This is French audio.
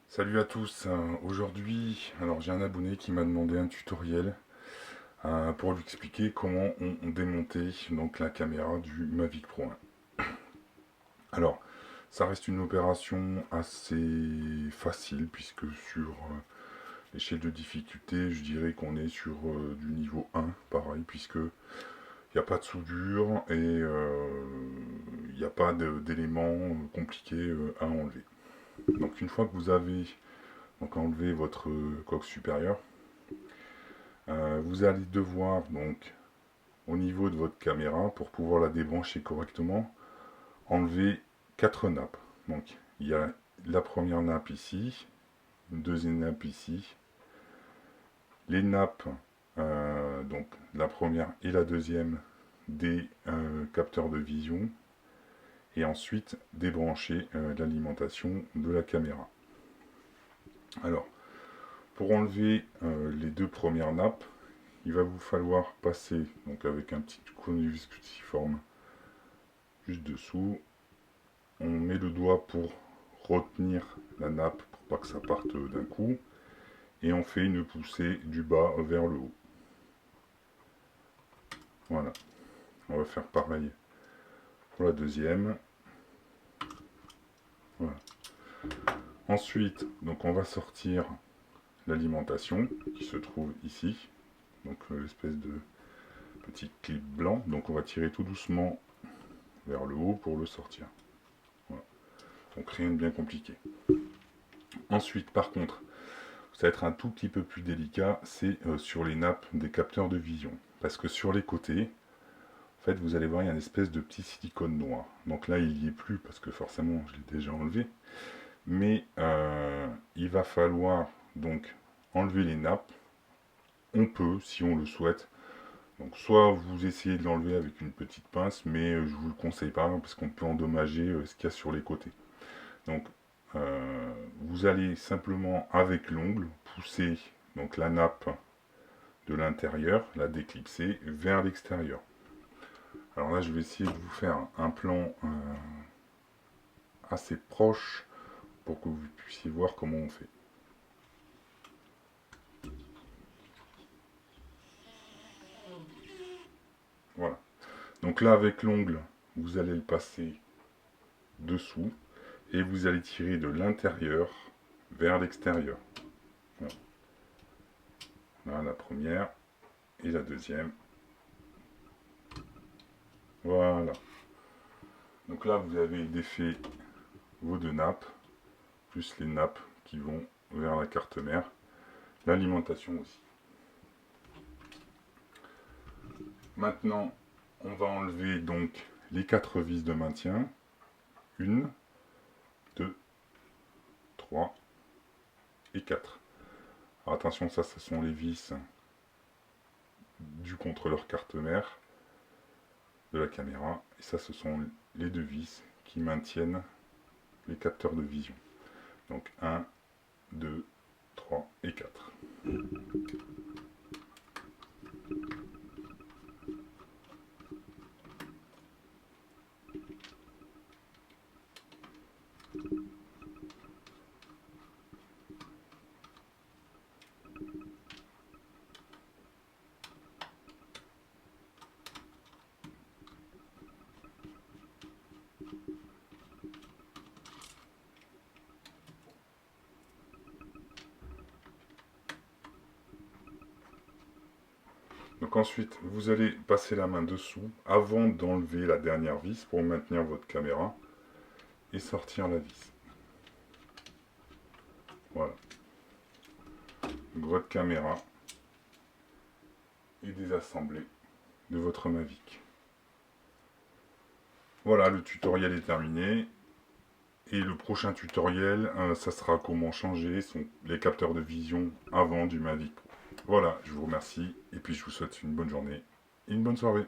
Salut à tous, aujourd'hui, alors j'ai un abonné qui m'a demandé un tutoriel pour lui expliquer comment on démontait donc la caméra du Mavic Pro 1. Alors, ça reste une opération assez facile puisque sur l'échelle de difficulté, je dirais qu'on est sur du niveau 1, pareil, puisque il n'y a pas de soudure et il n'y a pas d'éléments compliqués à enlever. Donc une fois que vous avez donc enlevé votre coque supérieure, vous allez devoir donc au niveau de votre caméra pour pouvoir la débrancher correctement enlever 4 nappes. Donc il y a la première nappe ici, une deuxième nappe ici, les nappes donc la première et la deuxième des capteurs de vision et ensuite débrancher l'alimentation de la caméra. Alors pour enlever les deux premières nappes, il va vous falloir passer donc avec un petit tournevis cruciforme juste dessous. On met le doigt pour retenir la nappe pour pas que ça parte d'un coup et on fait une poussée du bas vers le haut. Voilà, on va faire pareil pour la deuxième. Voilà. Ensuite, donc on va sortir l'alimentation qui se trouve ici, donc l'espèce de petit clip blanc. Donc on va tirer tout doucement vers le haut pour le sortir. Voilà. Donc rien de bien compliqué. Ensuite, par contre, ça va être un tout petit peu plus délicat, c'est sur les nappes des capteurs de vision. Parce que sur les côtés, en fait, vous allez voir, il y a une espèce de petit silicone noir. Donc là, il n'y est plus parce que forcément, je l'ai déjà enlevé. Mais il va falloir donc enlever les nappes. On peut, si on le souhaite. Donc soit vous essayez de l'enlever avec une petite pince, mais je vous le conseille pas parce qu'on peut endommager ce qu'il y a sur les côtés. Donc vous allez simplement avec l'ongle pousser donc la nappe de l'intérieur, la déclipser vers l'extérieur. Alors là je vais essayer de vous faire un plan assez proche pour que vous puissiez voir comment on fait. Voilà. Donc là avec l'ongle, vous allez le passer dessous et vous allez tirer de l'intérieur vers l'extérieur. Voilà. Là, la première et la deuxième. Voilà. Donc là, vous avez défait vos deux nappes, plus les nappes qui vont vers la carte mère, l'alimentation aussi. Maintenant, on va enlever donc les 4 vis de maintien. 1, 2, 3 et 4. Alors attention, ça, ce sont les vis du contrôleur carte mère de la caméra. Et ça, ce sont les deux vis qui maintiennent les capteurs de vision. Donc 1, 2, 3 et 4. Donc ensuite, vous allez passer la main dessous avant d'enlever la dernière vis pour maintenir votre caméra et sortir la vis. Voilà. Donc votre caméra est désassemblée de votre Mavic. Voilà, le tutoriel est terminé. Et le prochain tutoriel, ça sera comment changer les capteurs de vision avant du Mavic Pro. Voilà, je vous remercie et puis je vous souhaite une bonne journée et une bonne soirée.